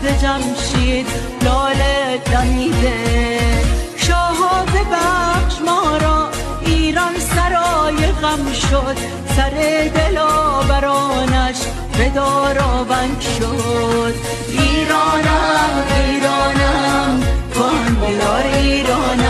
عهد جمشید لاله دمیده. شاها ببخش ما را ایران سرای غم شد، سر دلاورانش به داراونگ شد. ایرانم ایرانم کن دلار ایرانم